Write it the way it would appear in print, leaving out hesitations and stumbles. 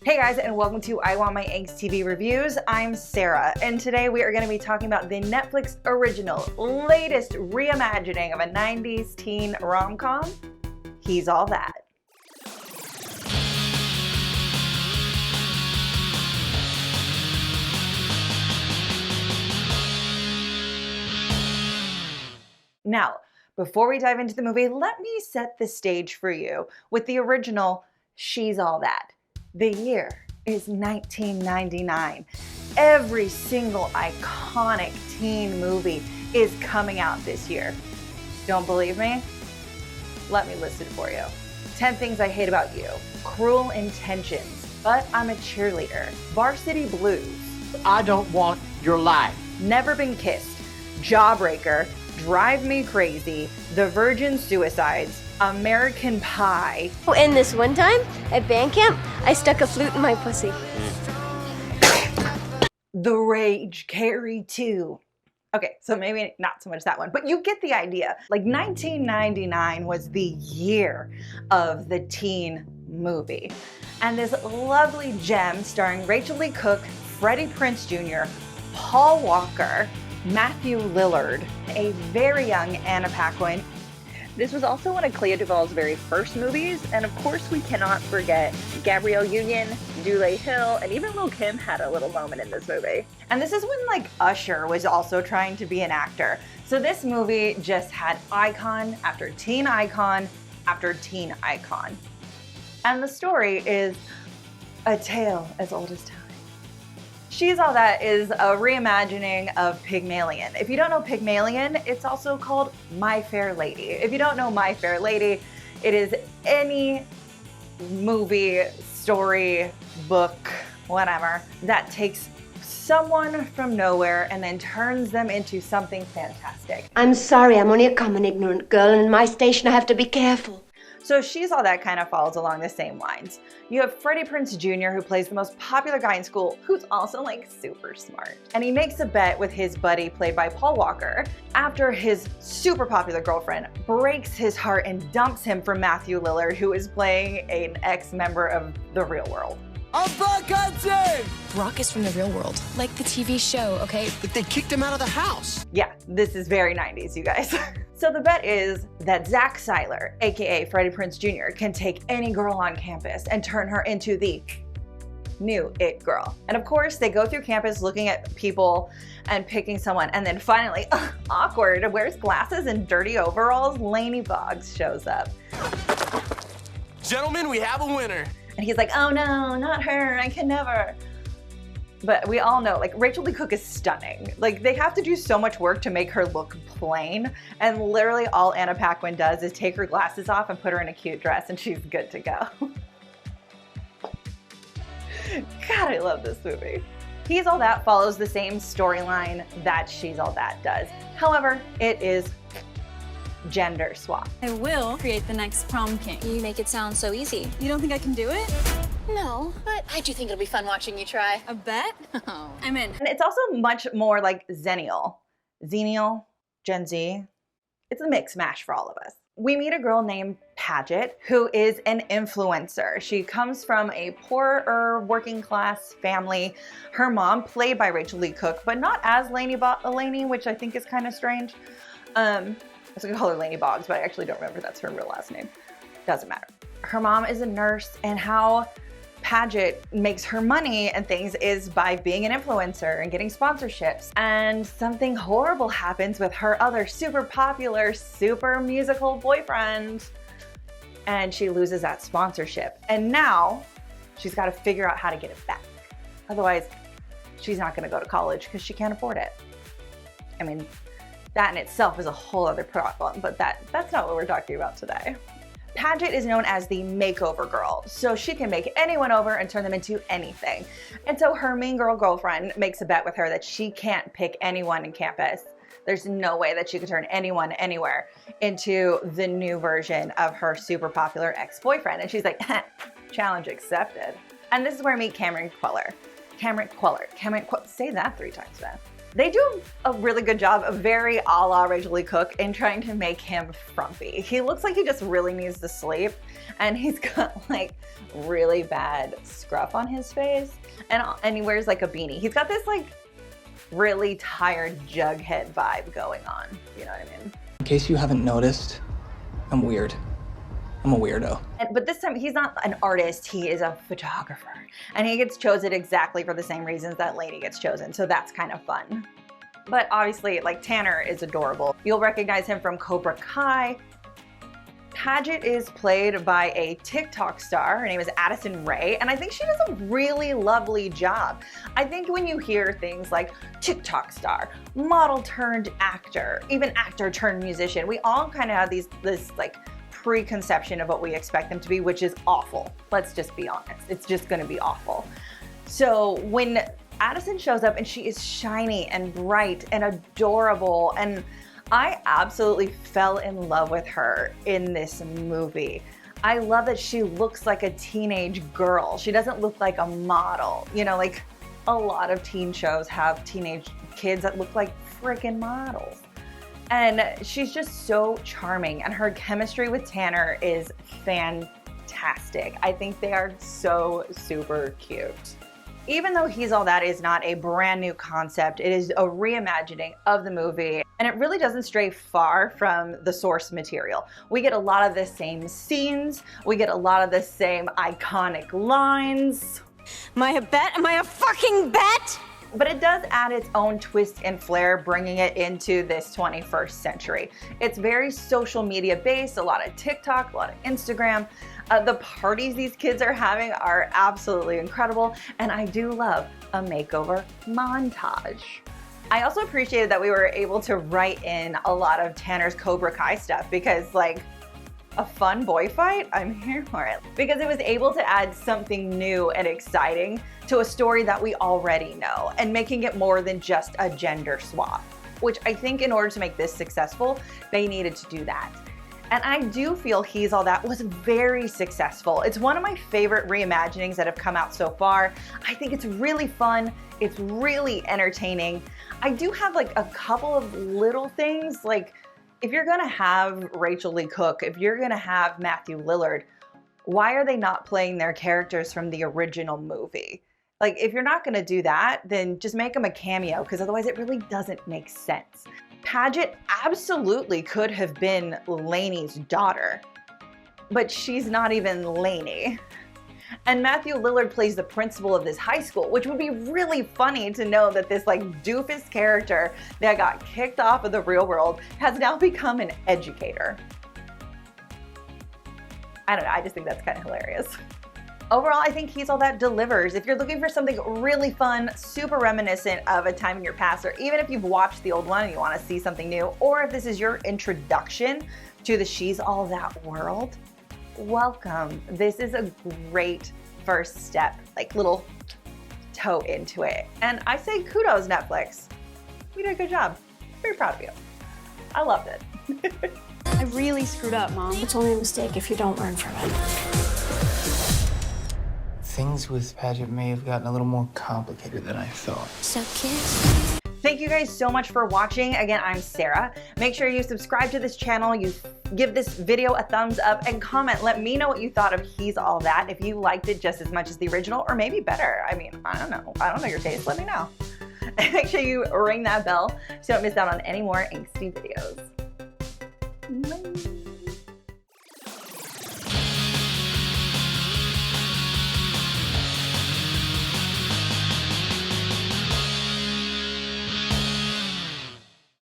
Hey guys, and welcome to I Want My Angst TV Reviews. I'm Sarah, and today we are going to be talking about the Netflix original, latest reimagining of a 90s teen rom-com, He's All That. Now, before we dive into the movie, let me set the stage for you with the original She's All That. The year is 1999. Every single iconic teen movie is coming out this year. Don't believe me? Let me list it for you. 10 Things I Hate About You, Cruel Intentions, But I'm a Cheerleader, Varsity Blues, I Don't Want Your Life, Never Been Kissed, Jawbreaker, Drive Me Crazy, The Virgin Suicides, American Pie. And this one time at band camp, I stuck a flute in my pussy. The Rage Carrie 2. Okay, so maybe not so much that one, but you get the idea. Like 1999 was the year of the teen movie. And this lovely gem starring Rachel Lee Cook, Freddie Prinze Jr., Paul Walker, Matthew Lillard, a very young Anna Paquin. This was also one of Clea Duvall's very first movies, and of course we cannot forget Gabrielle Union, Dule Hill, and even Lil' Kim had a little moment in this movie. And this is when like Usher was also trying to be an actor. So this movie just had icon after teen icon after teen icon. And the story is a tale as old as time. She's All That is a reimagining of Pygmalion. If you don't know Pygmalion, it's also called My Fair Lady. If you don't know My Fair Lady, it is any movie, story, book, whatever, that takes someone from nowhere and then turns them into something fantastic. I'm sorry, I'm only a common ignorant girl, and in my station I have to be careful. So She's All That kind of follows along the same lines. You have Freddie Prinze Jr., who plays the most popular guy in school, who's also like super smart. And he makes a bet with his buddy, played by Paul Walker, after his super popular girlfriend breaks his heart and dumps him for Matthew Lillard, who is playing an ex-member of the real world. I'm back hunting! Brock is from the real world, like the TV show, okay? but they kicked him out of the house. Yeah, this is very 90s, you guys. So the bet is that Zach Seiler, aka Freddie Prinze Jr., can take any girl on campus and turn her into the new it girl. And of course, they go through campus looking at people and picking someone, and then finally, awkward, wears glasses and dirty overalls, Lainey Boggs shows up. Gentlemen, we have a winner. And he's like, oh no, not her, I can never. But we all know, like, Rachel Lee Cook is stunning. Like, they have to do so much work to make her look plain, and literally all Anna Paquin does is take her glasses off and put her in a cute dress, and she's good to go. God, I love this movie. He's All That follows the same storyline that She's All That does. However, it is gender swap. I will create the next prom king. You make it sound so easy. You don't think I can do it? No, but I do think it'll be fun watching you try. A bet? Oh. I'm in. And it's also much more like Xennial, Gen Z. It's a mix mash for all of us. We meet a girl named Paget, who is an influencer. She comes from a poorer working class family. Her mom, played by Rachel Lee Cook, but not as Lainey, which I think is kind of strange. I was gonna call her Lainey Boggs, but I actually don't remember that's her real last name. Doesn't matter. Her mom is a nurse, and how Paget makes her money and things is by being an influencer and getting sponsorships. And something horrible happens with her other super popular, super musical boyfriend, and she loses that sponsorship. And now she's got to figure out how to get it back. Otherwise, she's not going to go to college because she can't afford it. I mean, that in itself is a whole other problem, but that's not what we're talking about today. Paget is known as the makeover girl, so she can make anyone over and turn them into anything. And so her mean girl girlfriend makes a bet with her that she can't pick anyone in campus. There's no way that she could turn anyone anywhere into the new version of her super popular ex-boyfriend. And she's like, challenge accepted. And this is where I meet Cameron Queller. Say that 3 times, man. They do a really good job, of very a la Rachel Lee Cook, in trying to make him frumpy. He looks like he just really needs to sleep, and he's got like really bad scruff on his face, and he wears like a beanie. He's got this like really tired Jughead vibe going on, you know what I mean? In case you haven't noticed, I'm weird. I'm a weirdo. But this time, he's not an artist, he is a photographer. And he gets chosen exactly for the same reasons that lady gets chosen, so that's kind of fun. But obviously, like, Tanner is adorable. You'll recognize him from Cobra Kai. Paget is played by a TikTok star. Her name is Addison Rae, and I think she does a really lovely job. I think when you hear things like TikTok star, model turned actor, even actor turned musician, we all kind of have this like preconception of what we expect them to be, which is awful. Let's just be honest. It's just gonna be awful. So when Addison shows up and she is shiny and bright and adorable, and I absolutely fell in love with her in this movie. I love that she looks like a teenage girl. She doesn't look like a model. You know, like a lot of teen shows have teenage kids that look like freaking models. And she's just so charming, and her chemistry with Tanner is fantastic. I think they are so super cute. Even though He's All That is not a brand new concept, it is a reimagining of the movie, and it really doesn't stray far from the source material. We get a lot of the same scenes, we get a lot of the same iconic lines. Am I a bet? Am I a fucking bet? But it does add its own twist and flair, bringing it into this 21st century. It's very social media based, a lot of TikTok, a lot of Instagram. The parties these kids are having are absolutely incredible, and I do love a makeover montage. I also appreciated that we were able to write in a lot of Tanner's Cobra Kai stuff, because like a fun boy fight, I'm here for it. Because it was able to add something new and exciting to a story that we already know, and making it more than just a gender swap, which I think in order to make this successful, they needed to do that. And I do feel He's All That was very successful. It's one of my favorite reimaginings that have come out so far. I think it's really fun. It's really entertaining. I do have like a couple of little things, like if you're gonna have Rachel Lee Cook, if you're gonna have Matthew Lillard, why are they not playing their characters from the original movie? Like, if you're not gonna do that, then just make them a cameo, because otherwise it really doesn't make sense. Paget absolutely could have been Lainey's daughter, but she's not even Lainey. And Matthew Lillard plays the principal of this high school, which would be really funny to know that this like doofus character that got kicked off of the real world has now become an educator. I don't know, I just think that's kind of hilarious. Overall, I think He's All That delivers. If you're looking for something really fun, super reminiscent of a time in your past, or even if you've watched the old one and you want to see something new, or if this is your introduction to the She's All That world, welcome. This is a great first step, like little toe into it. And I say kudos, Netflix. You did a good job. Very proud of you. I loved it. I really screwed up, Mom. It's only a mistake if you don't learn from it. Things with Paget may have gotten a little more complicated than I thought. So cute. Thank you guys so much for watching. Again, I'm Sarah. Make sure you subscribe to this channel, you give this video a thumbs up, and comment. Let me know what you thought of He's All That, if you liked it just as much as the original, or maybe better. I mean, I don't know your taste. Let me know. And make sure you ring that bell so you don't miss out on any more angsty videos. Bye.